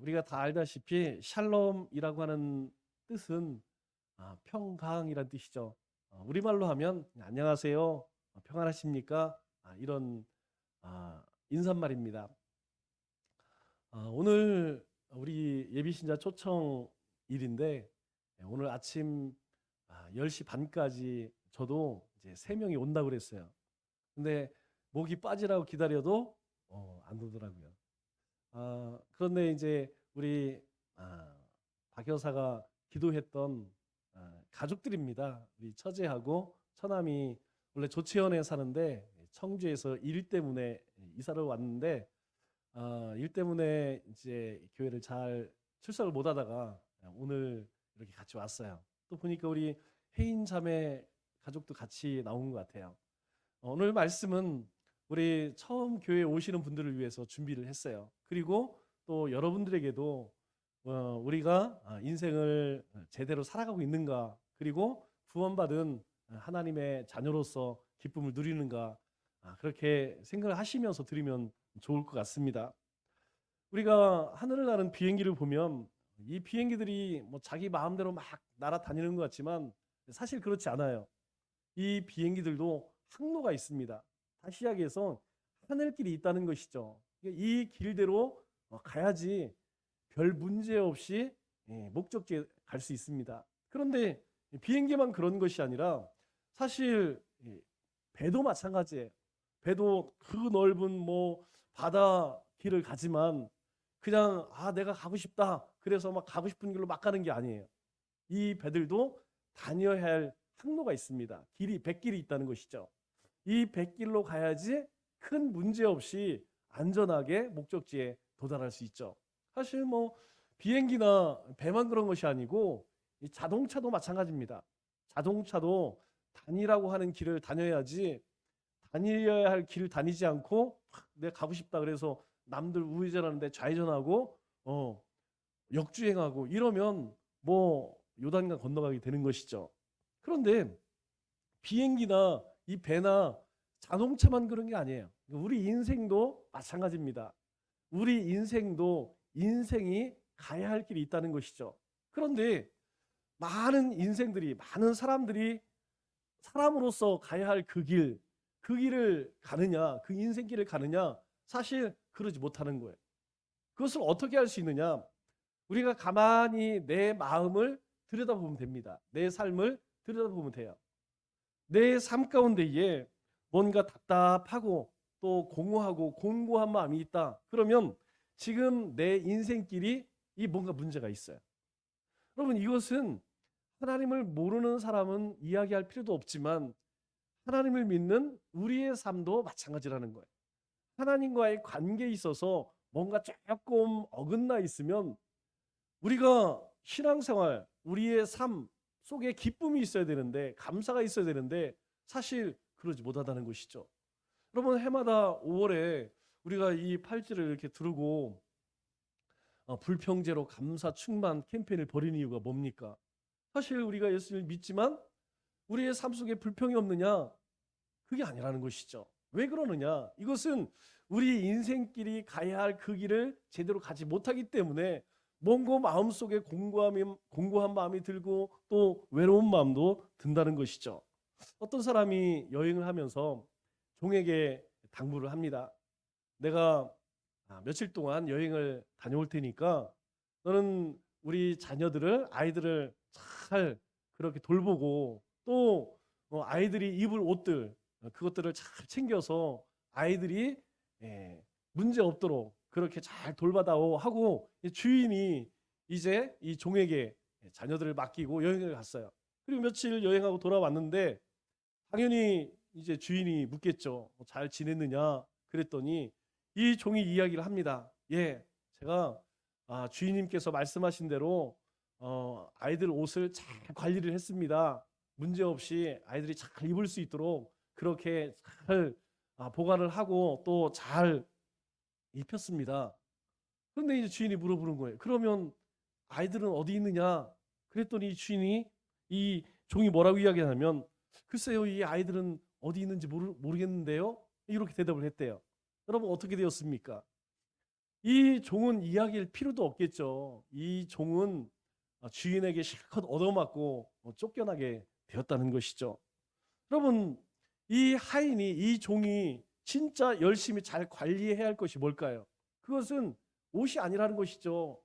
우리가 다 알다시피 샬롬이라고 하는 뜻은 평강이란 뜻이죠. 우리말로 하면 안녕하세요, 평안하십니까? 이런 인사말입니다. 오늘 우리 예비신자 초청일인데 오늘 아침 10시 반까지 저도 이제 3명이 온다고 그랬어요. 근데 목이 빠지라고 기다려도 안 오더라고요. 그런데 이제 우리 박 여사가 기도했던 가족들입니다. 우리 처제하고 처남이 원래 조치현에 사는데 청주에서 일 때문에 이사를 왔는데 일 때문에 이제 교회를 잘 출석을 못 하다가 오늘 이렇게 같이 왔어요. 또 보니까 우리 혜인 자매 가족도 같이 나온 것 같아요. 오늘 말씀은 우리 처음 교회 오시는 분들을 위해서 준비를 했어요. 그리고 또 여러분들에게도 우리가 인생을 제대로 살아가고 있는가, 그리고 구원받은 하나님의 자녀로서 기쁨을 누리는가, 그렇게 생각을 하시면서 들으면 좋을 것 같습니다. 우리가 하늘을 나는 비행기를 보면 이 비행기들이 뭐 자기 마음대로 막 날아다니는 것 같지만 사실 그렇지 않아요. 이 비행기들도 항로가 있습니다. 다시 이야기해서 하늘길이 있다는 것이죠. 이 길대로 가야지 별 문제 없이 목적지에 갈 수 있습니다. 그런데 비행기만 그런 것이 아니라 사실 배도 마찬가지예요. 배도 그 넓은 뭐 바다 길을 가지만 그냥 내가 가고 싶다 그래서 막 가고 싶은 길로 막 가는 게 아니에요. 이 배들도 다녀야 할 항로가 있습니다. 길이 백길이 있다는 것이죠. 이 백길로 가야지 큰 문제 없이 안전하게 목적지에 도달할 수 있죠. 사실 뭐 비행기나 배만 그런 것이 아니고 이 자동차도 마찬가지입니다. 자동차도 다니라고 하는 길을 다녀야지, 다녀야 할 길을 다니지 않고 내가 가고 싶다 그래서 남들 우회전하는데 좌회전하고 역주행하고 이러면 뭐 요단강 건너가게 되는 것이죠. 그런데 비행기나 이 배나 자동차만 그런 게 아니에요. 우리 인생도 마찬가지입니다. 우리 인생도 인생이 가야 할 길이 있다는 것이죠. 그런데 많은 사람들이 사람으로서 가야 할 그 길을 가느냐, 그 인생길을 가느냐, 사실 그러지 못하는 거예요. 그것을 어떻게 할 수 있느냐? 우리가 가만히 내 마음을 들여다보면 됩니다. 내 삶을 들여다보면 돼요. 내 삶 가운데에 뭔가 답답하고 또 공허하고 공고한 마음이 있다. 그러면 지금 내 인생길이 뭔가 문제가 있어요. 여러분, 이것은 하나님을 모르는 사람은 이야기할 필요도 없지만 하나님을 믿는 우리의 삶도 마찬가지라는 거예요. 하나님과의 관계에 있어서 뭔가 조금 어긋나 있으면 우리가 신앙생활, 우리의 삶 속에 기쁨이 있어야 되는데, 감사가 있어야 되는데 사실 그러지 못하다는 것이죠. 여러분, 해마다 5월에 우리가 이 팔찌를 이렇게 두르고 불평제로 감사 충만 캠페인을 벌이는 이유가 뭡니까? 사실 우리가 예수님을 믿지만 우리의 삶 속에 불평이 없느냐? 그게 아니라는 것이죠. 왜 그러느냐? 이것은 우리 인생길이 가야 할 그 길을 제대로 가지 못하기 때문에 뭔가 마음속에 공고한 마음이 들고 또 외로운 마음도 든다는 것이죠. 어떤 사람이 여행을 하면서 종에게 당부를 합니다. 내가 며칠 동안 여행을 다녀올 테니까 너는 우리 아이들을 잘 그렇게 돌보고 또 아이들이 입을 옷들 그것들을 잘 챙겨서 아이들이 문제 없도록 그렇게 잘 돌봐다오 하고 주인이 이제 이 종에게 자녀들을 맡기고 여행을 갔어요. 그리고 며칠 여행하고 돌아왔는데 당연히 이제 주인이 묻겠죠. 잘 지냈느냐? 그랬더니 이 종이 이야기를 합니다. 예, 제가 주인님께서 말씀하신 대로 아이들 옷을 잘 관리를 했습니다. 문제 없이 아이들이 잘 입을 수 있도록 그렇게 잘 보관을 하고 또 잘 입혔습니다. 그런데 이제 주인이 물어보는 거예요. 그러면 아이들은 어디 있느냐? 그랬더니 이 종이 뭐라고 이야기하냐면 글쎄요, 이 아이들은 어디 있는지 모르겠는데요. 이렇게 대답을 했대요. 여러분, 어떻게 되었습니까? 이 종은 이야기할 필요도 없겠죠. 이 종은 주인에게 실컷 얻어맞고 쫓겨나게 되었다는 것이죠. 여러분, 이 하인이, 이 종이 진짜 열심히 잘 관리해야 할 것이 뭘까요? 그것은 옷이 아니라는 것이죠.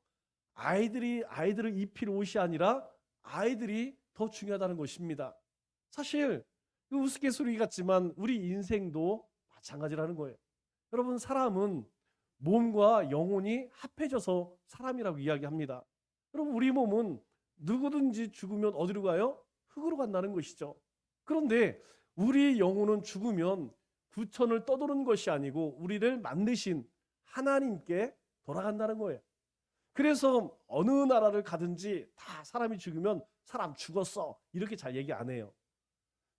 아이들을 입힐 옷이 아니라 아이들이 더 중요하다는 것입니다. 사실 그 우스갯소리 같지만 우리 인생도 마찬가지라는 거예요. 여러분, 사람은 몸과 영혼이 합해져서 사람이라고 이야기합니다. 여러분, 우리 몸은 누구든지 죽으면 어디로 가요? 흙으로 간다는 것이죠. 그런데 우리 영혼은 죽으면 구천을 떠도는 것이 아니고 우리를 만드신 하나님께 돌아간다는 거예요. 그래서 어느 나라를 가든지 다 사람이 죽으면 사람 죽었어 이렇게 잘 얘기 안 해요.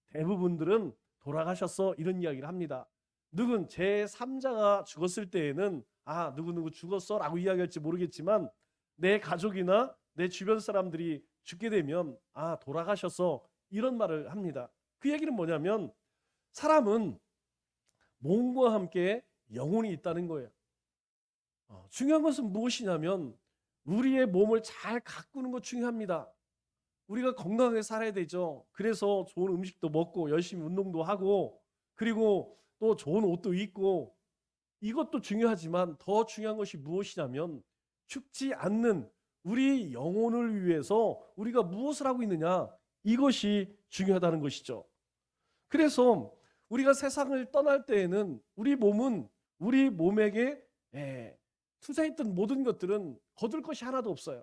대부분들은 돌아가셨어 이런 이야기를 합니다. 누군 제3자가 죽었을 때에는 누구누구 죽었어 라고 이야기할지 모르겠지만 내 가족이나 내 주변 사람들이 죽게 되면 돌아가셨어 이런 말을 합니다. 그 얘기는 뭐냐면 사람은 몸과 함께 영혼이 있다는 거예요. 중요한 것은 무엇이냐면 우리의 몸을 잘 가꾸는 것 중요합니다. 우리가 건강하게 살아야 되죠. 그래서 좋은 음식도 먹고 열심히 운동도 하고 그리고 또 좋은 옷도 입고 이것도 중요하지만 더 중요한 것이 무엇이냐면 죽지 않는 우리 영혼을 위해서 우리가 무엇을 하고 있느냐 이것이 중요하다는 것이죠. 그래서 우리가 세상을 떠날 때에는 우리 몸은 우리 몸에게 투자했던 모든 것들은 거둘 것이 하나도 없어요.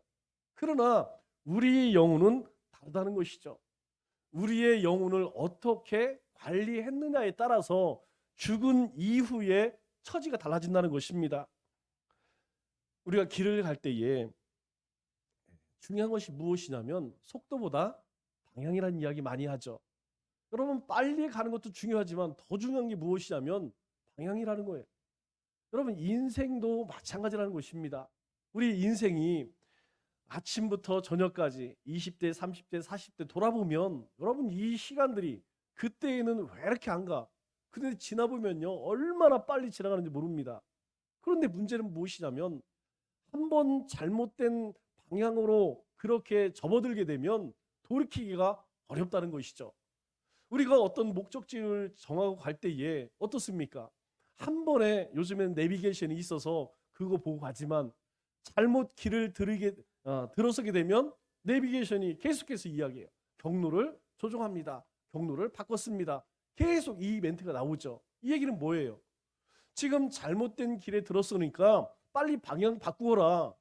그러나 우리의 영혼은 다르다는 것이죠. 우리의 영혼을 어떻게 관리했느냐에 따라서 죽은 이후의 처지가 달라진다는 것입니다. 우리가 길을 갈 때에 중요한 것이 무엇이냐면 속도보다 방향이라는 이야기 많이 하죠. 여러분, 빨리 가는 것도 중요하지만 더 중요한 게 무엇이냐면 방향이라는 거예요. 여러분, 인생도 마찬가지라는 것입니다. 우리 인생이 아침부터 저녁까지 20대, 30대, 40대 돌아보면 여러분 이 시간들이 그때에는 왜 이렇게 안 가? 근데 지나보면요 얼마나 빨리 지나가는지 모릅니다. 그런데 문제는 무엇이냐면 한번 잘못된 방향으로 그렇게 접어들게 되면 돌이키기가 어렵다는 것이죠. 우리가 어떤 목적지를 정하고 갈 때에 어떻습니까? 한 번에 요즘엔 내비게이션이 있어서 그거 보고 가지만 잘못 길을 들어서게 되면 내비게이션이 계속해서 이야기해요. 경로를 조정합니다. 경로를 바꿨습니다. 계속 이 멘트가 나오죠. 이 얘기는 뭐예요? 지금 잘못된 길에 들었으니까 빨리 방향 바꾸어라.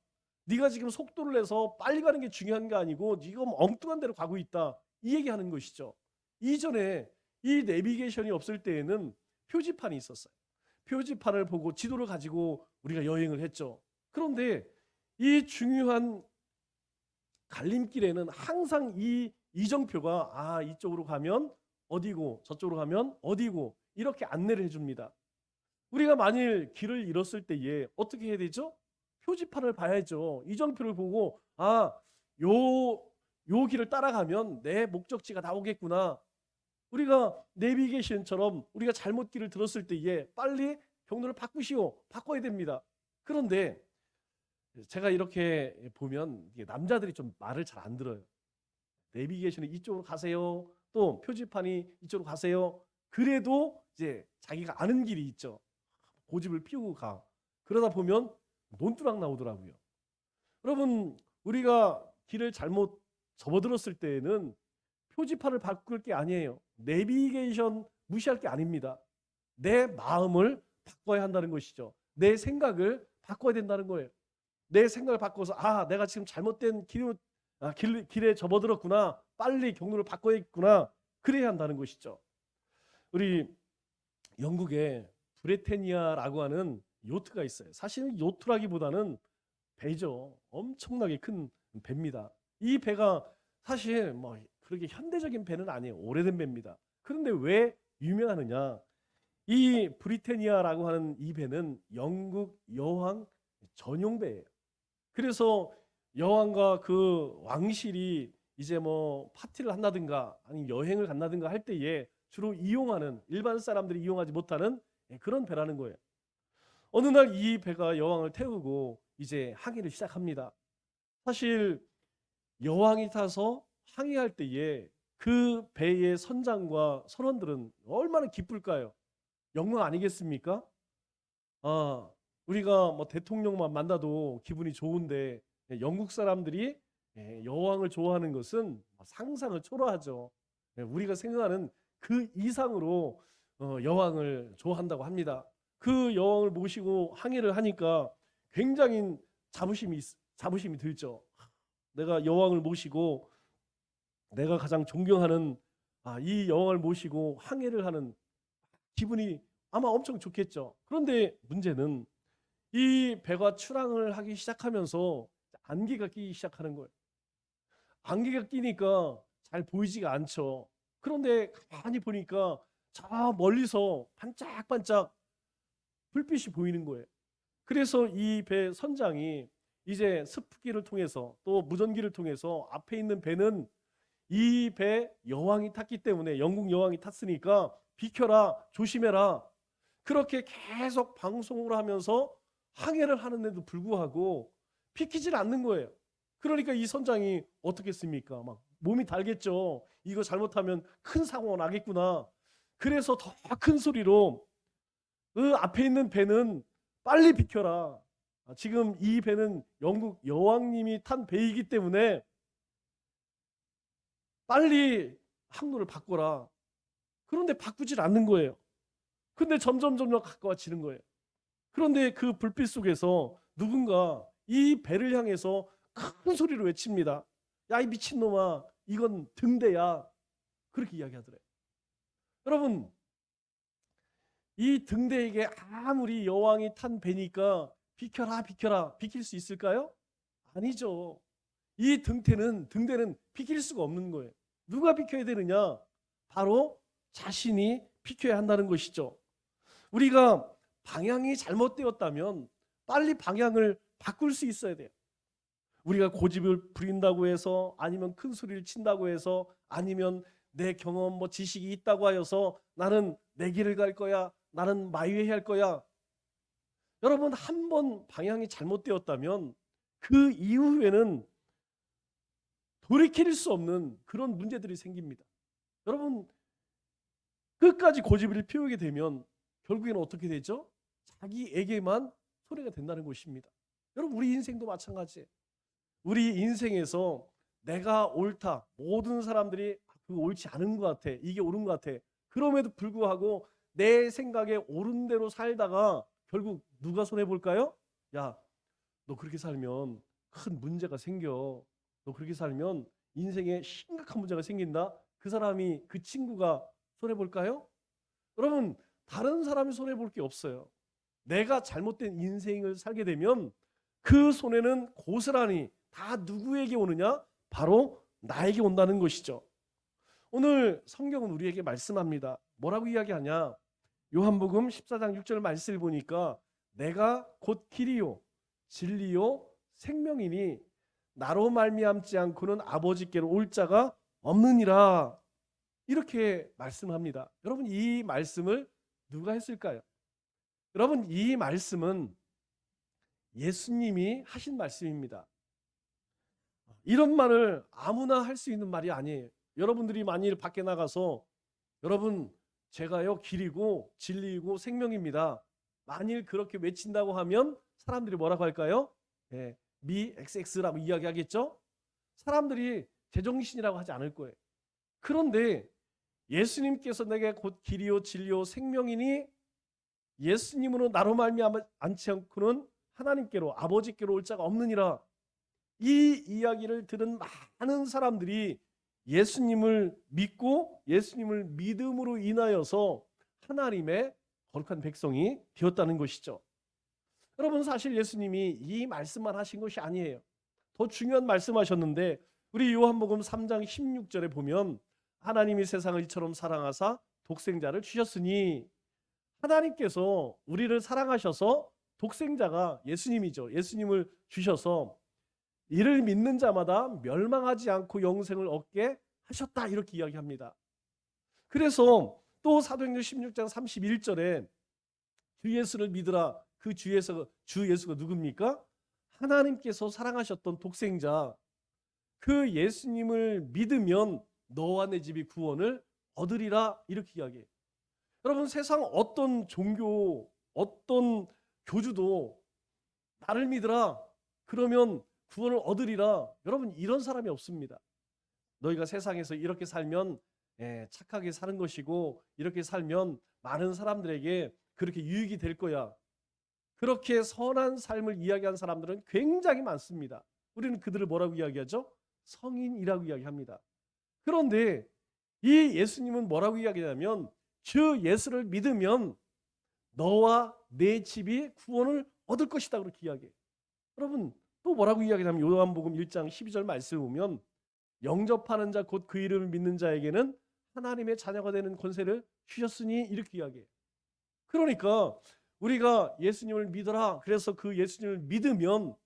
네가 지금 속도를 내서 빨리 가는 게 중요한 게 아니고 네가 엉뚱한 데로 가고 있다. 이 얘기하는 것이죠. 이전에 이 내비게이션이 없을 때에는 표지판이 있었어요. 표지판을 보고 지도를 가지고 우리가 여행을 했죠. 그런데 이 중요한 갈림길에는 항상 이 이정표가 이쪽으로 가면 어디고 저쪽으로 가면 어디고 이렇게 안내를 해줍니다. 우리가 만일 길을 잃었을 때에 어떻게 해야 되죠? 표지판을 봐야죠. 이정표를 보고 요 길을 따라가면 내 목적지가 나오겠구나. 우리가 내비게이션처럼 우리가 잘못 길을 들었을 때에 빨리 경로를 바꿔야 됩니다. 그런데 제가 이렇게 보면 남자들이 좀 말을 잘 안 들어요. 내비게이션이 이쪽으로 가세요. 또 표지판이 이쪽으로 가세요. 그래도 이제 자기가 아는 길이 있죠. 고집을 피우고 가. 그러다 보면 논두락 나오더라고요. 여러분, 우리가 길을 잘못 접어들었을 때에는 표지판을 바꿀 게 아니에요. 내비게이션 무시할 게 아닙니다. 내 마음을 바꿔야 한다는 것이죠. 내 생각을 바꿔야 된다는 거예요. 내 생각을 바꿔서 내가 지금 잘못된 길에 접어들었구나. 빨리 경로를 바꿔야겠구나. 그래야 한다는 것이죠. 우리 영국에 브레테니아라고 하는 요트가 있어요. 사실은 요트라기보다는 배죠. 엄청나게 큰 배입니다. 이 배가 사실 뭐 그렇게 현대적인 배는 아니에요. 오래된 배입니다. 그런데 왜 유명하느냐? 이 브리테니아라고 하는 이 배는 영국 여왕 전용 배예요. 그래서 여왕과 그 왕실이 이제 뭐 파티를 한다든가 아니면 여행을 간다든가 할 때에 주로 이용하는 일반 사람들이 이용하지 못하는 그런 배라는 거예요. 어느 날 이 배가 여왕을 태우고 이제 항해를 시작합니다. 사실 여왕이 타서 항해할 때에 그 배의 선장과 선원들은 얼마나 기쁠까요? 영광 아니겠습니까? 아, 우리가 뭐 대통령만 만나도 기분이 좋은데 영국 사람들이 여왕을 좋아하는 것은 상상을 초월하죠. 우리가 생각하는 그 이상으로 여왕을 좋아한다고 합니다. 그 여왕을 모시고 항해를 하니까 굉장히 자부심이 들죠. 내가 여왕을 모시고 내가 가장 존경하는 이 여왕을 모시고 항해를 하는 기분이 아마 엄청 좋겠죠. 그런데 문제는 이 배가 출항을 하기 시작하면서 안개가 끼기 시작하는 거예요. 안개가 끼니까 잘 보이지가 않죠. 그런데 가만히 보니까 저 멀리서 반짝반짝 불빛이 보이는 거예요. 그래서 이 배 선장이 이제 스프기를 통해서 또 무전기를 통해서 앞에 있는 배는 이 배 여왕이 탔기 때문에 영국 여왕이 탔으니까 비켜라, 조심해라. 그렇게 계속 방송을 하면서 항해를 하는데도 불구하고 비키질 않는 거예요. 그러니까 이 선장이 어떻겠습니까? 막 몸이 달겠죠. 이거 잘못하면 큰 사고가 나겠구나. 그래서 더 큰 소리로 그 앞에 있는 배는 빨리 비켜라. 지금 이 배는 영국 여왕님이 탄 배이기 때문에 빨리 항로를 바꿔라. 그런데 바꾸질 않는 거예요. 근데 점점 가까워지는 거예요. 그런데 그 불빛 속에서 누군가 이 배를 향해서 큰 소리로 외칩니다. 야, 이 미친놈아, 이건 등대야. 그렇게 이야기하더래요. 여러분, 이 등대에게 아무리 여왕이 탄 배니까 비켜라, 비켜라, 비킬 수 있을까요? 아니죠. 이 등대는 비킬 수가 없는 거예요. 누가 비켜야 되느냐? 바로 자신이 비켜야 한다는 것이죠. 우리가 방향이 잘못되었다면 빨리 방향을 바꿀 수 있어야 돼요. 우리가 고집을 부린다고 해서 아니면 큰 소리를 친다고 해서 아니면 내 경험 뭐 지식이 있다고 하여서 나는 내 길을 갈 거야. 나는 마이웨이 거야. 여러분 한 번 방향이 잘못되었다면 그 이후에는 돌이킬 수 없는 그런 문제들이 생깁니다. 여러분 끝까지 고집을 피우게 되면 결국에는 어떻게 되죠? 자기에게만 손해가 된다는 것입니다. 여러분 우리 인생도 마찬가지예요. 우리 인생에서 내가 옳다. 모든 사람들이 그거 옳지 않은 것 같아. 이게 옳은 것 같아. 그럼에도 불구하고 내 생각에 옳은 대로 살다가 결국 누가 손해볼까요? 야, 너 그렇게 살면 큰 문제가 생겨. 너 그렇게 살면 인생에 심각한 문제가 생긴다. 그 사람이 그 친구가 손해볼까요? 여러분 다른 사람이 손해볼 게 없어요. 내가 잘못된 인생을 살게 되면 그 손해는 고스란히 다 누구에게 오느냐? 바로 나에게 온다는 것이죠. 오늘 성경은 우리에게 말씀합니다. 뭐라고 이야기하냐? 요한복음 14장 6절 말씀을 보니까 내가 곧 길이요 진리요 생명이니 나로 말미암지 않고는 아버지께로 올 자가 없느니라. 이렇게 말씀합니다. 여러분 이 말씀을 누가 했을까요? 여러분 이 말씀은 예수님이 하신 말씀입니다. 이런 말을 아무나 할 수 있는 말이 아니에요. 여러분들이 만일 밖에 나가서 여러분 제가요 길이고 진리이고 생명입니다. 만일 그렇게 외친다고 하면 사람들이 뭐라고 할까요? 미 XX라고 이야기하겠죠? 사람들이 제정신이라고 하지 않을 거예요. 그런데 예수님께서 내게 곧 길이요 진리요 생명이니 예수님으로 나로 말미암지 않고는 하나님께로 아버지께로 올 자가 없느니라. 이 이야기를 들은 많은 사람들이 예수님을 믿고 예수님을 믿음으로 인하여서 하나님의 거룩한 백성이 되었다는 것이죠. 여러분 사실 예수님이 이 말씀만 하신 것이 아니에요. 더 중요한 말씀하셨는데 우리 요한복음 3장 16절에 보면 하나님이 세상을 이처럼 사랑하사 독생자를 주셨으니 하나님께서 우리를 사랑하셔서 독생자가 예수님이죠. 예수님을 주셔서 이를 믿는 자마다 멸망하지 않고 영생을 얻게 하셨다 이렇게 이야기합니다. 그래서 또 사도행전 16장 31절에 주 예수를 믿으라 그 주 예수가 누굽니까? 하나님께서 사랑하셨던 독생자, 그 예수님을 믿으면 너와 내 집이 구원을 얻으리라, 이렇게 이야기해요. 여러분, 세상 어떤 종교, 어떤 교주도 나를 믿으라 그러면 구원을 얻으리라, 여러분 이런 사람이 없습니다. 너희가 세상에서 이렇게 살면 착하게 사는 것이고, 이렇게 살면 많은 사람들에게 그렇게 유익이 될 거야, 그렇게 선한 삶을 이야기한 사람들은 굉장히 많습니다. 우리는 그들을 뭐라고 이야기하죠? 성인이라고 이야기합니다. 그런데 이 예수님은 뭐라고 이야기하냐면, 주 예수를 믿으면 너와 내 집이 구원을 얻을 것이다, 그렇게 이야기해요. 여러분, 또 뭐라고 이야기하냐면 요한복음 1장 12절 말씀을 보면, 영접하는 자 곧 그 이름을 믿는 자에게는 하나님의 자녀가 되는 권세를 주셨으니, 이렇게 이야기해요. 그러니까 우리가 예수님을 믿어라, 그래서 그 예수님을 믿으면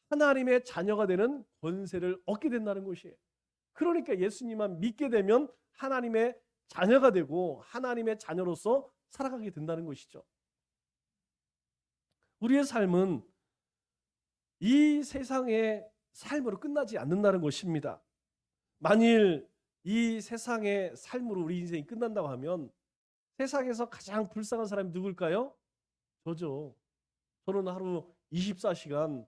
하나님의 자녀가 되는 권세를 얻게 된다는 것이에요. 그러니까 예수님만 믿게 되면 하나님의 자녀가 되고 하나님의 자녀로서 살아가게 된다는 것이죠. 우리의 삶은 이 세상의 삶으로 끝나지 않는다는 것입니다. 만일 이 세상의 삶으로 우리 인생이 끝난다고 하면 세상에서 가장 불쌍한 사람이 누굴까요? 저죠. 저는 하루 24시간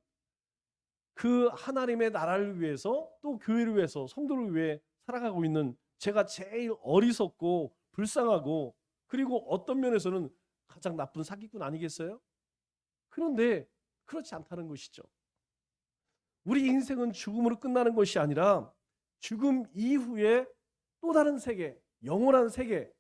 그 하나님의 나라를 위해서, 또 교회를 위해서, 성도를 위해 살아가고 있는 제가 제일 어리석고 불쌍하고, 그리고 어떤 면에서는 가장 나쁜 사기꾼 아니겠어요? 그런데 그렇지 않다는 것이죠. 우리 인생은 죽음으로 끝나는 것이 아니라 죽음 이후에 또 다른 세계, 영원한 세계,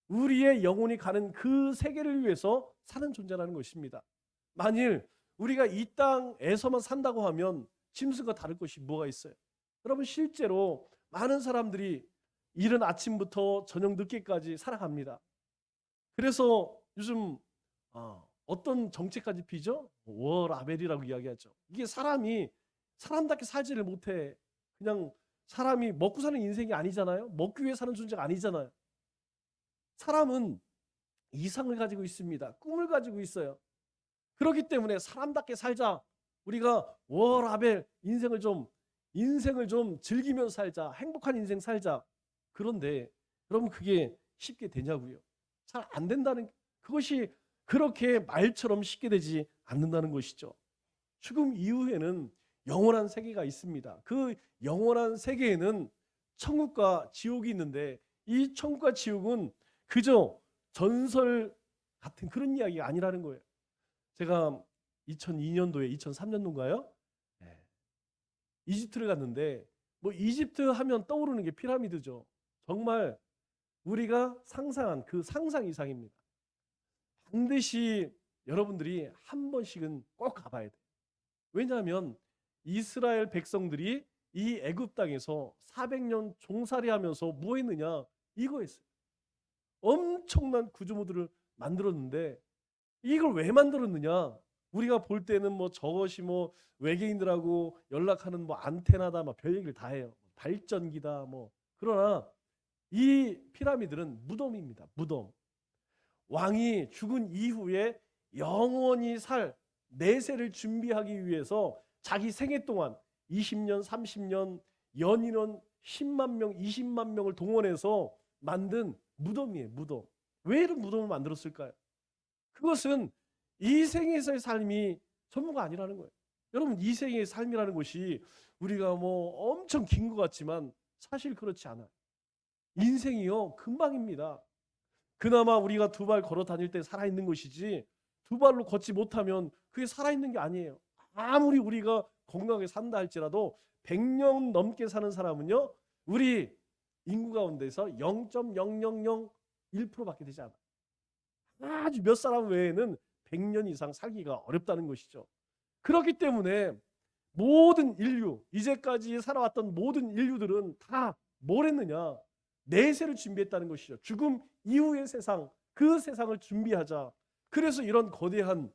우리의 영혼이 가는 그 세계를 위해서 사는 존재라는 것입니다. 만일 우리가 이 땅에서만 산다고 하면 짐승과 다를 것이 뭐가 있어요? 여러분, 실제로 많은 사람들이 이른 아침부터 저녁 늦게까지 살아갑니다. 그래서 요즘 어떤 정책까지 피죠? 워라벨이라고 이야기하죠. 이게 사람이 사람답게 살지를 못해. 그냥 사람이 먹고 사는 인생이 아니잖아요. 먹기 위해 사는 존재가 아니잖아요. 사람은 이상을 가지고 있습니다. 꿈을 가지고 있어요. 그렇기 때문에 사람답게 살자. 우리가 워라벨, 인생을 좀 즐기면서 살자. 행복한 인생 살자. 그런데 여러분, 그게 쉽게 되냐고요? 잘 안 된다는, 그것이 그렇게 말처럼 쉽게 되지 않는다는 것이죠. 죽음 이후에는 영원한 세계가 있습니다. 그 영원한 세계에는 천국과 지옥이 있는데, 이 천국과 지옥은 그저 전설 같은 그런 이야기가 아니라는 거예요. 제가 2002년도에 2003년도인가요? 이집트를 갔는데, 뭐 이집트 하면 떠오르는 게 피라미드죠. 정말 우리가 상상한 그 상상 이상입니다. 반드시 여러분들이 한 번씩은 꼭 가봐야 돼요. 왜냐하면 이스라엘 백성들이 이 애굽 땅에서 400년 종살이하면서 뭐 했느냐, 이거였어요. 엄청난 구조물들을 만들었는데, 이걸 왜 만들었느냐? 우리가 볼 때는 뭐 저것이 뭐 외계인들하고 연락하는 뭐 안테나다, 막 별 얘기를 다 해요. 발전기다 뭐. 그러나 이 피라미드는 무덤입니다. 무덤. 왕이 죽은 이후에 영원히 살 내세를 준비하기 위해서 자기 생애 동안 20년, 30년, 연인원 10만 명, 20만 명을 동원해서 만든 무덤이에요. 무덤. 왜 이런 무덤을 만들었을까요? 그것은 이 생에서의 삶이 전부가 아니라는 거예요. 여러분, 이 생의 삶이라는 것이 우리가 뭐 엄청 긴 것 같지만 사실 그렇지 않아요. 인생이요, 금방입니다. 그나마 우리가 두 발 걸어 다닐 때 살아있는 것이지, 두 발로 걷지 못하면 그게 살아있는 게 아니에요. 아무리 우리가 건강하게 산다 할지라도 100년 넘게 사는 사람은요, 우리 인구 가운데서 0.0001%밖에 되지 않아요. 아주 몇 사람 외에는 100년 이상 살기가 어렵다는 것이죠. 그렇기 때문에 모든 인류, 이제까지 살아왔던 모든 인류들은 다 뭘 했느냐? 내세를 준비했다는 것이죠. 죽음 이후의 세상, 그 세상을 준비하자. 그래서 이런 거대한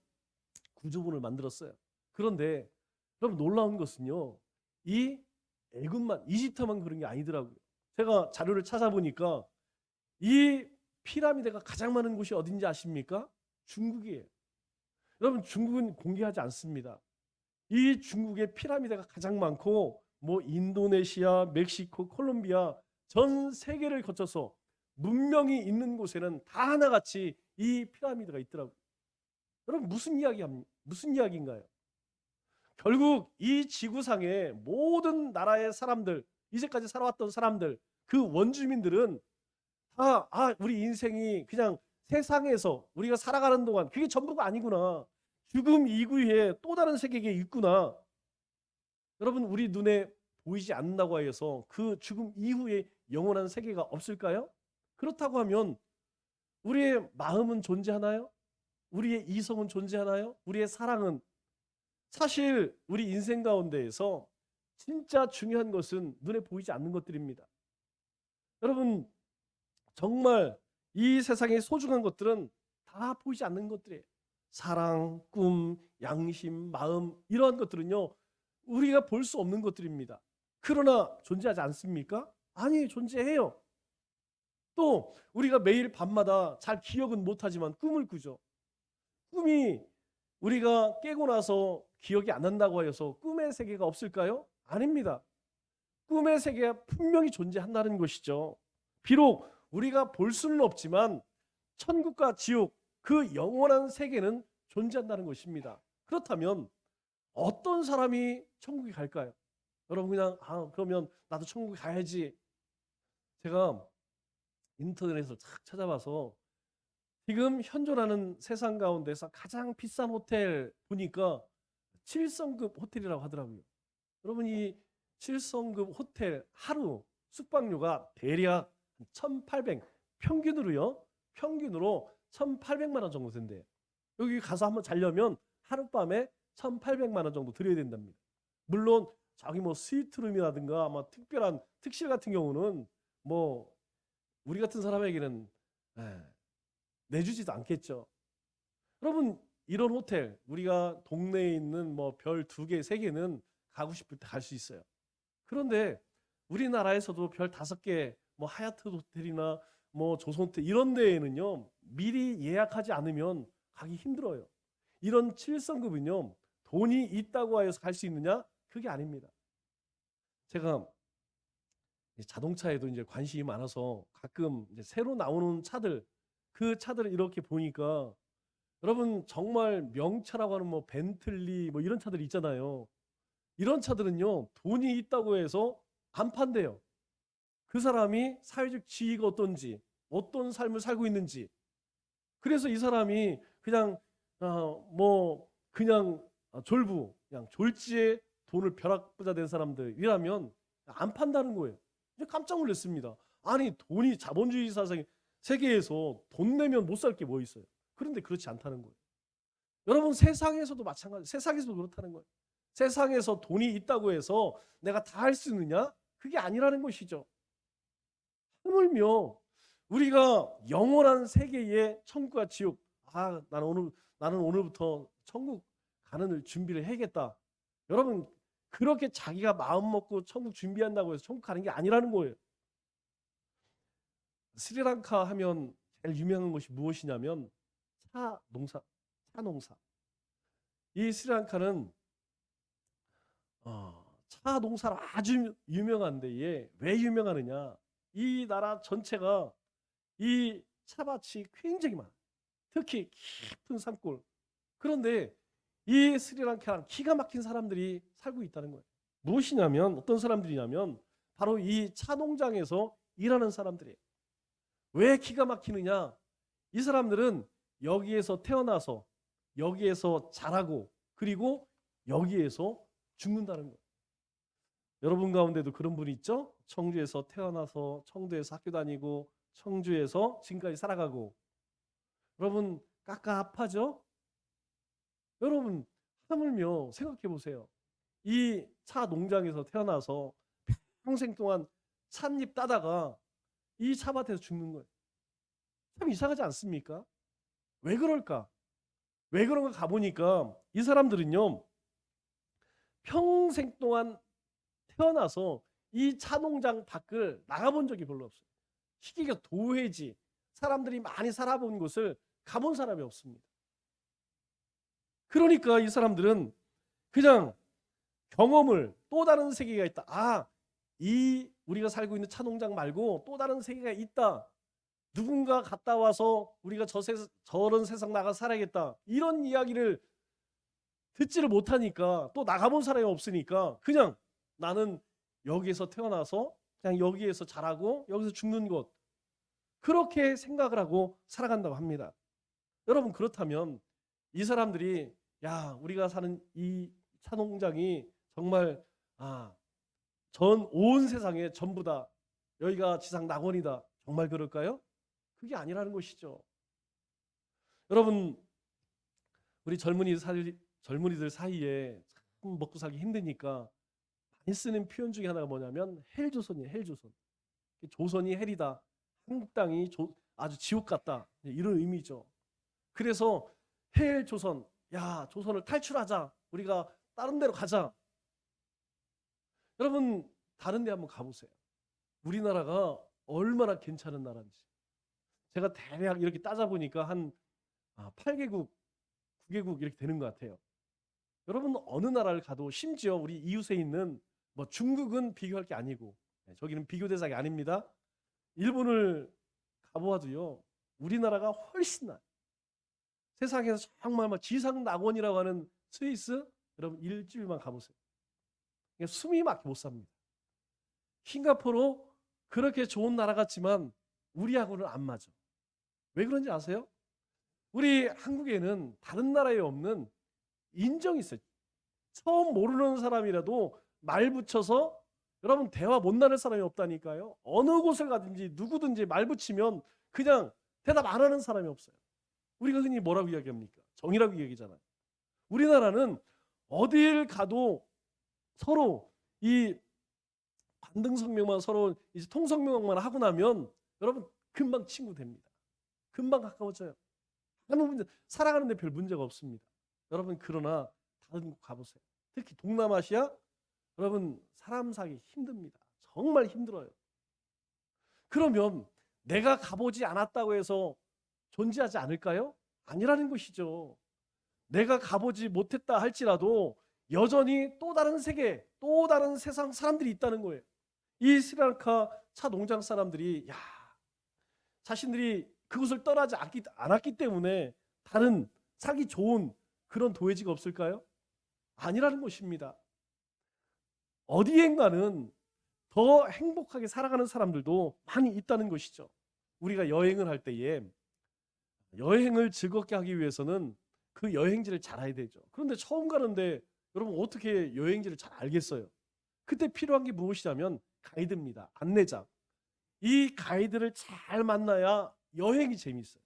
구조물을 만들었어요. 그런데 여러분, 놀라운 것은요, 이 애굽만, 이집트만 그런 게 아니더라고요. 제가 자료를 찾아보니까 이 피라미드가 가장 많은 곳이 어딘지 아십니까? 중국이에요. 여러분 중국은 공개하지 않습니다. 이 중국의 피라미드가 가장 많고 뭐 인도네시아, 멕시코, 콜롬비아 전 세계를 거쳐서 문명이 있는 곳에는 다 하나같이 이 피라미드가 있더라고요. 여러분 무슨 이야기인가요? 결국 이 지구상의 모든 나라의 사람들, 이제까지 살아왔던 사람들, 그 원주민들은 다 우리 인생이 그냥 세상에서 우리가 살아가는 동안 그게 전부가 아니구나. 죽음 이후에 또 다른 세계가 있구나. 여러분 우리 눈에 보이지 않는다고 해서 그 죽음 이후에 영원한 세계가 없을까요? 그렇다고 하면 우리의 마음은 존재하나요? 우리의 이성은 존재하나요? 우리의 사랑은? 사실 우리 인생 가운데에서 진짜 중요한 것은 눈에 보이지 않는 것들입니다. 여러분 정말 이 세상의 소중한 것들은 다 보이지 않는 것들이에요. 사랑, 꿈, 양심, 마음 이러한 것들은요. 우리가 볼 수 없는 것들입니다. 그러나 존재하지 않습니까? 아니 존재해요. 또 우리가 매일 밤마다 잘 기억은 못하지만 꿈을 꾸죠. 꿈이 우리가 깨고 나서 기억이 안 난다고 해서 꿈의 세계가 없을까요? 아닙니다. 꿈의 세계가 분명히 존재한다는 것이죠. 비록 우리가 볼 수는 없지만 천국과 지옥 그 영원한 세계는 존재한다는 것입니다. 그렇다면 어떤 사람이 천국에 갈까요? 여러분 그냥 그러면 나도 천국에 가야지. 제가 인터넷에서 착 찾아봐서 지금 현존하는 세상 가운데서 가장 비싼 호텔 보니까 7성급 호텔이라고 하더라고요. 여러분 이 7성급 호텔 하루 숙박료가 대략 1,800 평균으로 1,800만 원 정도 된대요. 여기 가서 한번 자려면 하룻밤에 1,800만 원 정도 들여야 된답니다. 물론 저기 뭐 스위트룸이라든가 뭐 특별한 특실 같은 경우는 뭐 우리 같은 사람에게는 내주지도 않겠죠. 여러분 이런 호텔 우리가 동네에 있는 뭐 별 2개, 3개는 가고 싶을 때 갈 수 있어요. 그런데 우리나라에서도 별 5개 뭐 하얏트 호텔이나 뭐 조선호텔 이런 데에는요. 미리 예약하지 않으면 가기 힘들어요. 이런 7성급은요. 돈이 있다고 해서 갈 수 있느냐? 그게 아닙니다. 제가 자동차에도 이제 관심이 많아서 가끔 이제 새로 나오는 차들 그 차들을 이렇게 보니까 여러분 정말 명차라고 하는 뭐 벤틀리 뭐 이런 차들 있잖아요. 이런 차들은요. 돈이 있다고 해서 안 판대요. 그 사람이 사회적 지위가 어떤지 어떤 삶을 살고 있는지 그래서 이 사람이 그냥 뭐 그냥 졸부 그냥 졸지에 돈을 벼락부자 된 사람들이라면 안 판다는 거예요. 깜짝 놀랐습니다. 아니 돈이 자본주의 사상 세계에서 돈 내면 못 살 게 뭐 있어요. 그런데 그렇지 않다는 거예요. 여러분 세상에서도 마찬가지. 세상에서도 그렇다는 거예요. 세상에서 돈이 있다고 해서 내가 다 할 수 있느냐? 그게 아니라는 것이죠. 하물며 우리가 영원한 세계의 천국과 지옥 나는 오늘부터 천국 가는 준비를 해야겠다. 여러분 그렇게 자기가 마음 먹고 천국 준비한다고 해서 천국 가는 게 아니라는 거예요. 스리랑카 하면 제일 유명한 것이 무엇이냐면 차 농사. 이 스리랑카는 차 농사로 아주 유명한데 왜 유명하느냐? 이 나라 전체가 이 차밭이 굉장히 많아요. 특히 깊은 산골. 그런데 이 스리랑카는 기가 막힌 사람들이 살고 있다는 거예요. 무엇이냐면 어떤 사람들이냐면 바로 이 차 농장에서 일하는 사람들이에요. 왜 기가 막히느냐? 이 사람들은 여기에서 태어나서 여기에서 자라고 그리고 여기에서 죽는다는 거예요. 여러분 가운데도 그런 분이 있죠? 청주에서 태어나서 청주에서 학교 다니고 청주에서 지금까지 살아가고 여러분 깝깝하죠? 여러분 하물며 생각해 보세요. 이 차 농장에서 태어나서 평생 동안 찻잎 따다가 이 차밭에서 죽는 거예요. 참 이상하지 않습니까? 왜 그럴까? 왜 그런가 가보니까 이 사람들은요. 평생 동안 태어나서 이 차농장 밖을 나가본 적이 별로 없어요. 시기가 도회지 사람들이 많이 살아본 곳을 가본 사람이 없습니다. 그러니까 이 사람들은 그냥 경험을, 또 다른 세계가 있다. 이 우리가 살고 있는 차 농장 말고 또 다른 세계가 있다. 누군가 갔다 와서 우리가 저런 세상 나가 살아야겠다. 이런 이야기를 듣지를 못하니까, 또 나가본 사람이 없으니까 그냥 나는 여기에서 태어나서 그냥 여기에서 자라고 여기서 죽는 것, 그렇게 생각을 하고 살아간다고 합니다. 여러분, 그렇다면 이 사람들이 우리가 사는 이 차농장이 정말 전 온 세상에 전부 다 여기가 지상 낙원이다. 정말 그럴까요? 그게 아니라는 것이죠. 여러분, 우리 젊은이들 사이에 참 먹고 살기 힘드니까 많이 쓰는 표현 중에 하나가 뭐냐면 헬조선이에요. 헬조선. 조선이 헬이다. 한국 땅이 아주 지옥 같다. 이런 의미죠. 그래서 헬조선, 조선을 탈출하자. 우리가 다른 데로 가자. 여러분, 다른 데 한번 가보세요. 우리나라가 얼마나 괜찮은 나라인지. 제가 대략 이렇게 따져보니까 한 8개국, 9개국 이렇게 되는 것 같아요. 여러분, 어느 나라를 가도, 심지어 우리 이웃에 있는 중국은 비교할 게 아니고, 저기는 비교 대상이 아닙니다. 일본을 가보아도요, 우리나라가 훨씬 나아요. 세상에서 정말 지상 낙원이라고 하는 스위스, 여러분 일주일만 가보세요. 숨이 막혀 못 삽니다. 싱가포르 그렇게 좋은 나라 같지만 우리하고는 안 맞아. 왜 그런지 아세요? 우리 한국에는 다른 나라에 없는 인정이 있어요. 처음 모르는 사람이라도 말 붙여서, 여러분, 대화 못 나눌 사람이 없다니까요. 어느 곳을 가든지 누구든지 말 붙이면 그냥 대답 안 하는 사람이 없어요. 우리가 흔히 뭐라고 이야기합니까? 정이라고 이야기잖아요. 우리나라는 어딜 가도 서로 이 관등성명만, 서로 이제 통성명만 하고 나면 여러분 금방 친구 됩니다. 금방 가까워져요. 아무 문제, 살아가는데 별 문제가 없습니다. 여러분, 그러나 다른 곳 가보세요. 특히 동남아시아, 여러분 사람 사기 힘듭니다. 정말 힘들어요. 그러면 내가 가보지 않았다고 해서 존재하지 않을까요? 아니라는 것이죠. 내가 가보지 못했다 할지라도 여전히 또 다른 세계, 또 다른 세상 사람들이 있다는 거예요. 이 스리랑카 차 농장 사람들이 자신들이 그곳을 떠나지 않았기 때문에 다른 살기 좋은 그런 도회지가 없을까요? 아니라는 것입니다. 어디엔가는 더 행복하게 살아가는 사람들도 많이 있다는 것이죠. 우리가 여행을 할 때에 여행을 즐겁게 하기 위해서는 그 여행지를 잘 알아야 되죠. 그런데 처음 가는데 여러분 어떻게 여행지를 잘 알겠어요? 그때 필요한 게 무엇이냐면 가이드입니다. 안내자. 이 가이드를 잘 만나야 여행이 재미있어요.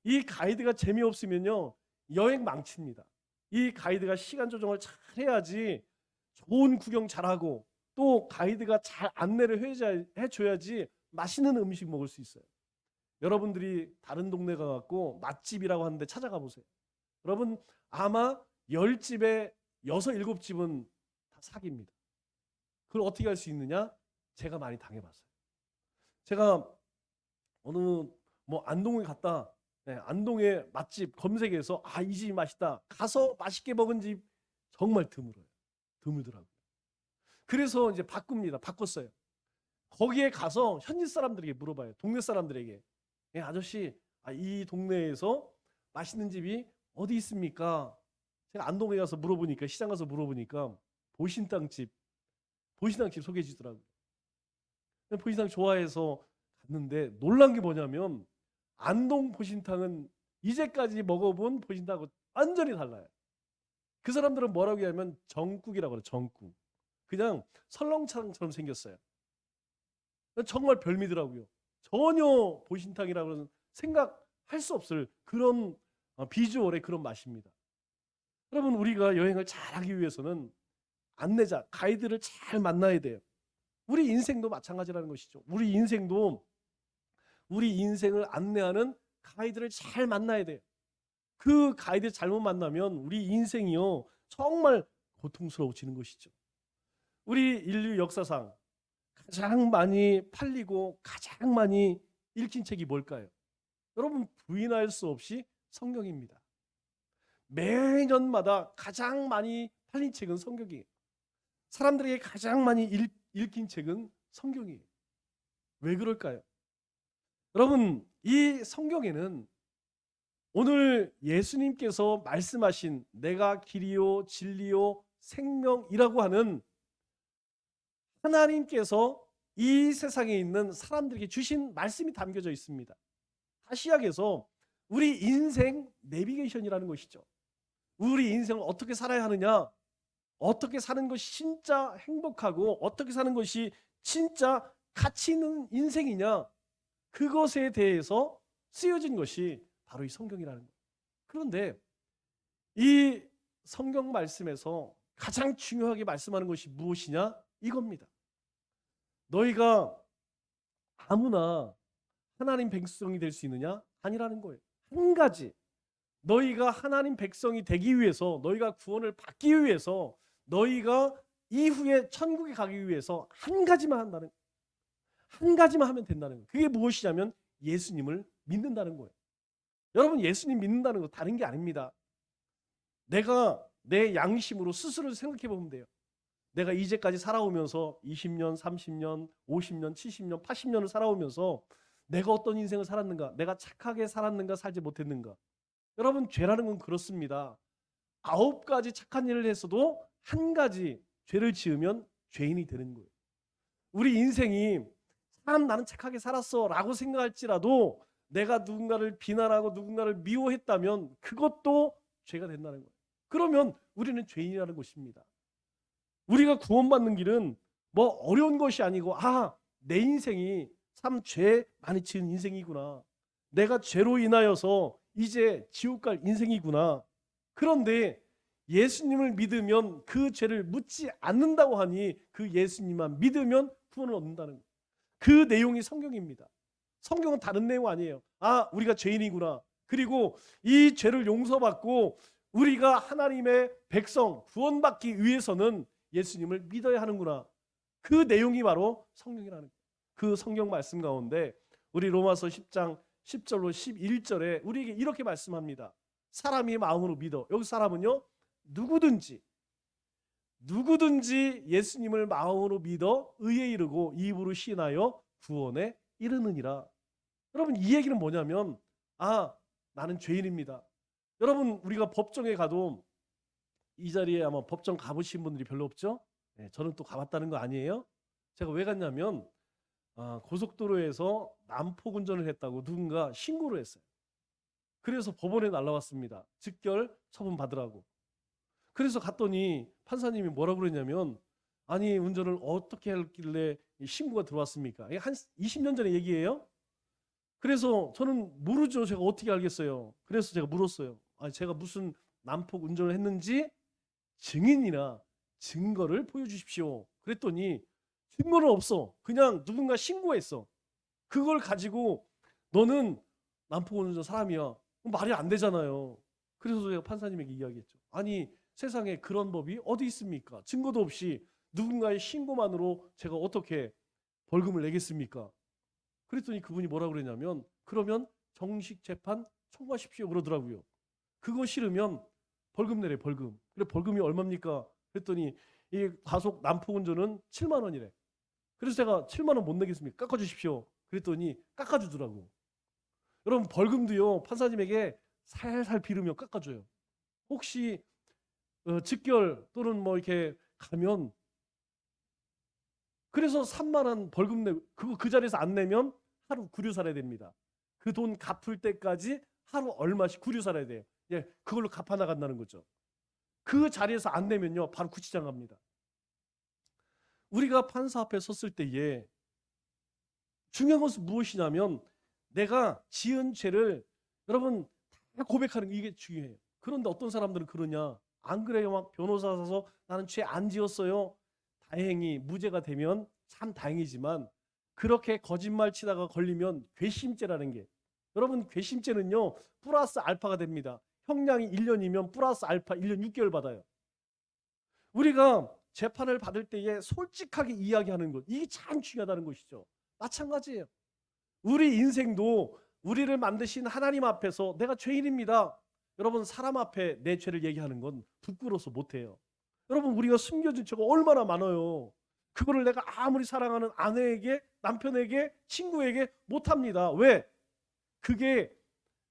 이 가이드가 재미없으면요, 여행 망칩니다. 이 가이드가 시간 조정을 잘 해야지 좋은 구경 잘하고, 또 가이드가 잘 안내를 해줘야지 맛있는 음식 먹을 수 있어요. 여러분들이 다른 동네 가갖고 맛집이라고 하는데 찾아가 보세요. 여러분 아마 10집에 6, 7집은 다 사기입니다. 그걸 어떻게 할 수 있느냐? 제가 많이 당해봤어요. 제가 어느 안동에 갔다, 안동의 맛집 검색해서 이 집이 맛있다, 가서 맛있게 먹은 집 정말 드물더라고요. 그래서 이제 바꿨어요. 거기에 가서 현지 사람들에게 물어봐요. 동네 사람들에게. 아저씨, 이 동네에서 맛있는 집이 어디 있습니까? 제가 안동에 가서 물어보니까, 시장 가서 물어보니까 보신탕집 소개해 주더라고요. 보신탕 좋아해서 갔는데 놀란 게 뭐냐면, 안동 보신탕은 이제까지 먹어본 보신탕하고 완전히 달라요. 그 사람들은 뭐라고 하냐면 정국이라고 그래요. 정국. 그냥 설렁탕처럼 생겼어요. 정말 별미더라고요. 전혀 보신탕이라고는 생각할 수 없을 그런 비주얼의 그런 맛입니다. 여러분, 우리가 여행을 잘하기 위해서는 안내자, 가이드를 잘 만나야 돼요. 우리 인생도 마찬가지라는 것이죠. 우리 인생을 안내하는 가이드를 잘 만나야 돼요. 그 가이드 잘못 만나면 우리 인생이요, 정말 고통스러워지는 것이죠. 우리 인류 역사상 가장 많이 팔리고 가장 많이 읽힌 책이 뭘까요? 여러분, 부인할 수 없이 성경입니다. 매년마다 가장 많이 팔린 책은 성경이에요. 사람들에게 가장 많이 읽힌 책은 성경이에요. 왜 그럴까요? 여러분, 이 성경에는 오늘 예수님께서 말씀하신 내가 길이요 진리요 생명이라고 하는 하나님께서 이 세상에 있는 사람들에게 주신 말씀이 담겨져 있습니다. 다시약에서 우리 인생 내비게이션이라는 것이죠. 우리 인생을 어떻게 살아야 하느냐, 어떻게 사는 것이 진짜 행복하고 어떻게 사는 것이 진짜 가치 있는 인생이냐, 그것에 대해서 쓰여진 것이 바로 이 성경이라는 거예요. 그런데 이 성경 말씀에서 가장 중요하게 말씀하는 것이 무엇이냐? 이겁니다. 너희가 아무나 하나님 백성이 될 수 있느냐? 아니라는 거예요. 한 가지, 너희가 하나님 백성이 되기 위해서, 너희가 구원을 받기 위해서, 너희가 이후에 천국에 가기 위해서 한 가지만 한다는, 한 가지만 하면 된다는 거예요. 그게 무엇이냐면 예수님을 믿는다는 거예요. 여러분, 예수님 믿는다는 거 다른 게 아닙니다. 내가 내 양심으로 스스로 생각해 보면 돼요. 내가 이제까지 살아오면서 20년, 30년, 50년, 70년, 80년을 살아오면서 내가 어떤 인생을 살았는가? 내가 착하게 살았는가? 살지 못했는가? 여러분, 죄라는 건 그렇습니다. 9가지 착한 일을 했어도 한 가지 죄를 지으면 죄인이 되는 거예요. 우리 인생이 나는 착하게 살았어 라고 생각할지라도 내가 누군가를 비난하고 누군가를 미워했다면 그것도 죄가 된다는 거예요. 그러면 우리는 죄인이라는 것입니다. 우리가 구원받는 길은 뭐 어려운 것이 아니고, 내 인생이 참 죄 많이 지은 인생이구나. 내가 죄로 인하여서 이제 지옥 갈 인생이구나. 그런데 예수님을 믿으면 그 죄를 묻지 않는다고 하니 그 예수님만 믿으면 구원을 얻는다는 거예요. 그 내용이 성경입니다. 성경은 다른 내용 아니에요. 우리가 죄인이구나. 그리고 이 죄를 용서받고 우리가 하나님의 백성 구원받기 위해서는 예수님을 믿어야 하는구나. 그 내용이 바로 성경이라는 거예요. 그 성경 말씀 가운데 우리 로마서 10장 10절로 11절에 우리에게 이렇게 말씀합니다. 사람이 마음으로 믿어. 여기 사람은요, 누구든지 예수님을 마음으로 믿어 의에 이르고 입으로 시인하여 구원에 이르느니라. 여러분, 이 얘기는 뭐냐면 나는 죄인입니다. 여러분, 우리가 법정에 가도 이 자리에 아마 법정 가보신 분들이 별로 없죠? 네, 저는 또 가봤다는 거 아니에요? 제가 왜 갔냐면 고속도로에서 난폭 운전을 했다고 누군가 신고를 했어요. 그래서 법원에 날라왔습니다. 즉결 처분 받으라고. 그래서 갔더니 판사님이 뭐라고 그랬냐면, 아니, 운전을 어떻게 했길래 신고가 들어왔습니까? 한 20년 전의 얘기예요. 그래서 저는 모르죠. 제가 어떻게 알겠어요. 그래서 제가 물었어요. 제가 무슨 난폭 운전을 했는지 증인이나 증거를 보여주십시오. 그랬더니 증거는 없어. 그냥 누군가 신고했어. 그걸 가지고 너는 난폭 운전 사람이야. 말이 안 되잖아요. 그래서 제가 판사님에게 이야기했죠. 아니, 세상에 그런 법이 어디 있습니까? 증거도 없이 누군가의 신고만으로 제가 어떻게 벌금을 내겠습니까? 그랬더니 그분이 뭐라고 그랬냐면, 그러면 정식 재판 청구하십시오 그러더라고요. 그거 싫으면 벌금 내래, 벌금. 그래, 벌금이 얼마입니까? 그랬더니 이 과속 난폭 운전은 7만 원이래. 그래서 제가 7만 원 못 내겠습니까? 깎아주십시오. 그랬더니 깎아주더라고. 여러분, 벌금도요, 판사님에게 살살 비르면 깎아줘요. 혹시 즉결 또는 뭐 이렇게 가면, 그래서 3만 원 벌금 내고 그 자리에서 안 내면 하루 구류 살아야 됩니다. 그 돈 갚을 때까지 하루 얼마씩 구류 살아야 돼요. 그걸로 갚아 나간다는 거죠. 그 자리에서 안 내면요, 바로 구치장 갑니다. 우리가 판사 앞에 섰을 때에 중요한 것은 무엇이냐면, 내가 지은 죄를 여러분 다 고백하는 게, 이게 중요해요. 그런데 어떤 사람들은 그러냐? 안 그래요? 막 변호사 사서 나는 죄 안 지었어요. 다행히 무죄가 되면 참 다행이지만, 그렇게 거짓말 치다가 걸리면 괘씸죄라는 게, 여러분, 괘씸죄는요 플러스 알파가 됩니다. 형량이 1년이면 플러스 알파 1년 6개월 받아요. 우리가 재판을 받을 때에 솔직하게 이야기하는 것, 이게 참 중요하다는 것이죠. 마찬가지예요. 우리 인생도 우리를 만드신 하나님 앞에서 내가 죄인입니다. 여러분, 사람 앞에 내 죄를 얘기하는 건 부끄러워서 못해요. 여러분, 우리가 숨겨진 죄가 얼마나 많아요. 그거를 내가 아무리 사랑하는 아내에게, 남편에게, 친구에게 못합니다. 왜? 그게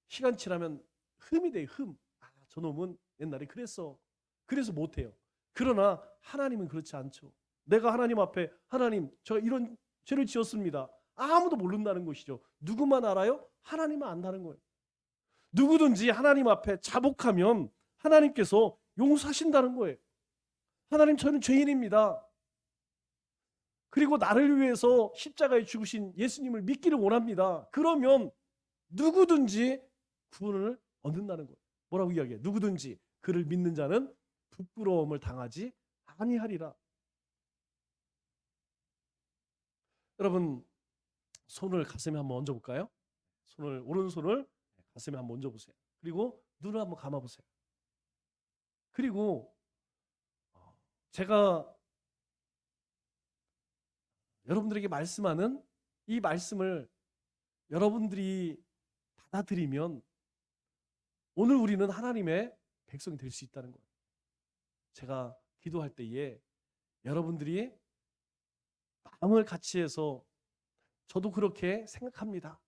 시간 지나면 흠이 돼요. 흠. 아, 저놈은 옛날에 그랬어. 그래서 못해요. 그러나 하나님은 그렇지 않죠. 내가 하나님 앞에, 하나님, 저 이런 죄를 지었습니다. 아무도 모른다는 것이죠. 누구만 알아요? 하나님만 안다는 거예요. 누구든지 하나님 앞에 자복하면 하나님께서 용서하신다는 거예요. 하나님, 저는 죄인입니다. 그리고 나를 위해서 십자가에 죽으신 예수님을 믿기를 원합니다. 그러면 누구든지 구원을 얻는다는 거예요. 뭐라고 이야기해요? 누구든지 그를 믿는 자는 부끄러움을 당하지 아니하리라. 여러분, 손을 가슴에 한번 얹어볼까요? 오른손을 가슴에 한번 얹어보세요. 그리고 눈을 한번 감아보세요. 그리고 제가 여러분들에게 말씀하는 이 말씀을 여러분들이 받아들이면 오늘 우리는 하나님의 백성이 될 수 있다는 거예요. 제가 기도할 때에 여러분들이 마음을 같이 해서 저도 그렇게 생각합니다.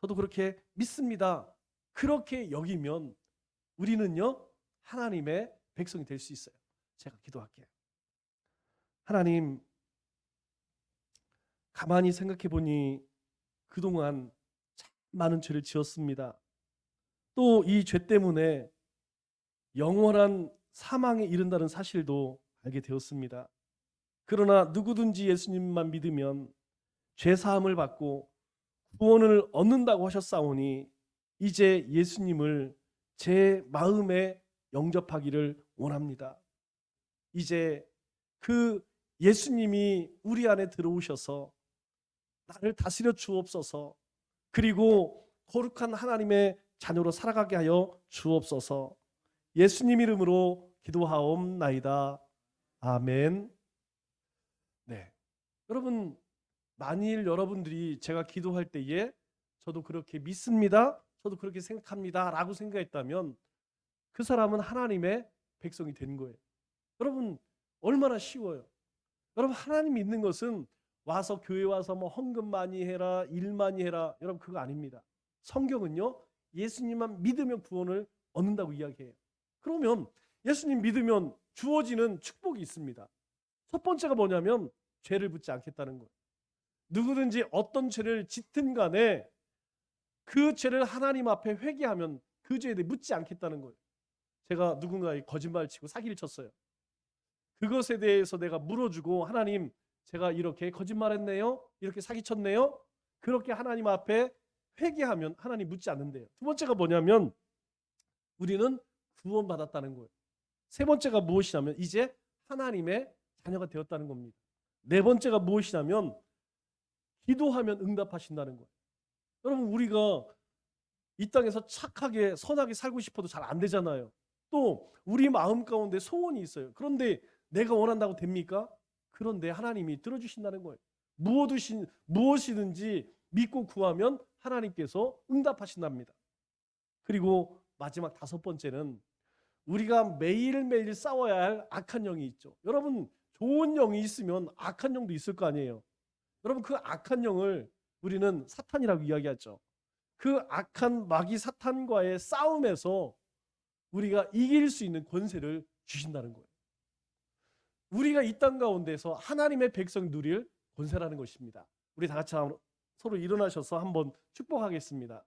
저도 그렇게 믿습니다. 그렇게 여기면 우리는요, 하나님의 백성이 될 수 있어요. 제가 기도할게요. 하나님, 가만히 생각해 보니 그동안 참 많은 죄를 지었습니다. 또 이 죄 때문에 영원한 사망에 이른다는 사실도 알게 되었습니다. 그러나 누구든지 예수님만 믿으면 죄 사함을 받고 구원을 얻는다고 하셨사오니 이제 예수님을 제 마음에 영접하기를 원합니다. 이제 그 예수님이 우리 안에 들어오셔서 나를 다스려 주옵소서. 그리고 거룩한 하나님의 자녀로 살아가게 하여 주옵소서. 예수님 이름으로 기도하옵나이다. 아멘. 네, 여러분, 만일 여러분들이 제가 기도할 때에 저도 그렇게 믿습니다, 저도 그렇게 생각합니다 라고 생각했다면 그 사람은 하나님의 백성이 된 거예요. 여러분, 얼마나 쉬워요. 여러분, 하나님 믿는 것은 와서 교회 와서 뭐 헌금 많이 해라, 일 많이 해라, 여러분, 그거 아닙니다. 성경은요, 예수님만 믿으면 구원을 얻는다고 이야기해요. 그러면 예수님 믿으면 주어지는 축복이 있습니다. 첫 번째가 뭐냐면 죄를 묻지 않겠다는 거예요. 누구든지 어떤 죄를 짓든 간에 그 죄를 하나님 앞에 회개하면 그 죄에 대해 묻지 않겠다는 거예요. 제가 누군가의 거짓말 치고 사기를 쳤어요. 그것에 대해서 내가 물어주고, 하나님, 제가 이렇게 거짓말했네요, 이렇게 사기쳤네요, 그렇게 하나님 앞에 회개하면 하나님 묻지 않는데요. 두 번째가 뭐냐면 우리는 구원받았다는 거예요. 세 번째가 무엇이냐면 이제 하나님의 자녀가 되었다는 겁니다. 네 번째가 무엇이냐면 기도하면 응답하신다는 거예요. 여러분, 우리가 이 땅에서 착하게 선하게 살고 싶어도 잘 안 되잖아요. 또 우리 마음 가운데 소원이 있어요. 그런데 내가 원한다고 됩니까? 그런데 하나님이 들어주신다는 거예요. 무엇이든지 믿고 구하면 하나님께서 응답하신답니다. 그리고 마지막 다섯 번째는 우리가 매일매일 싸워야 할 악한 영이 있죠. 여러분, 좋은 영이 있으면 악한 영도 있을 거 아니에요. 여러분, 그 악한 영을 우리는 사탄이라고 이야기하죠. 그 악한 마귀 사탄과의 싸움에서 우리가 이길 수 있는 권세를 주신다는 거예요. 우리가 이 땅 가운데서 하나님의 백성 누릴 권세라는 것입니다. 우리 다 같이 서로 일어나셔서 한번 축복하겠습니다.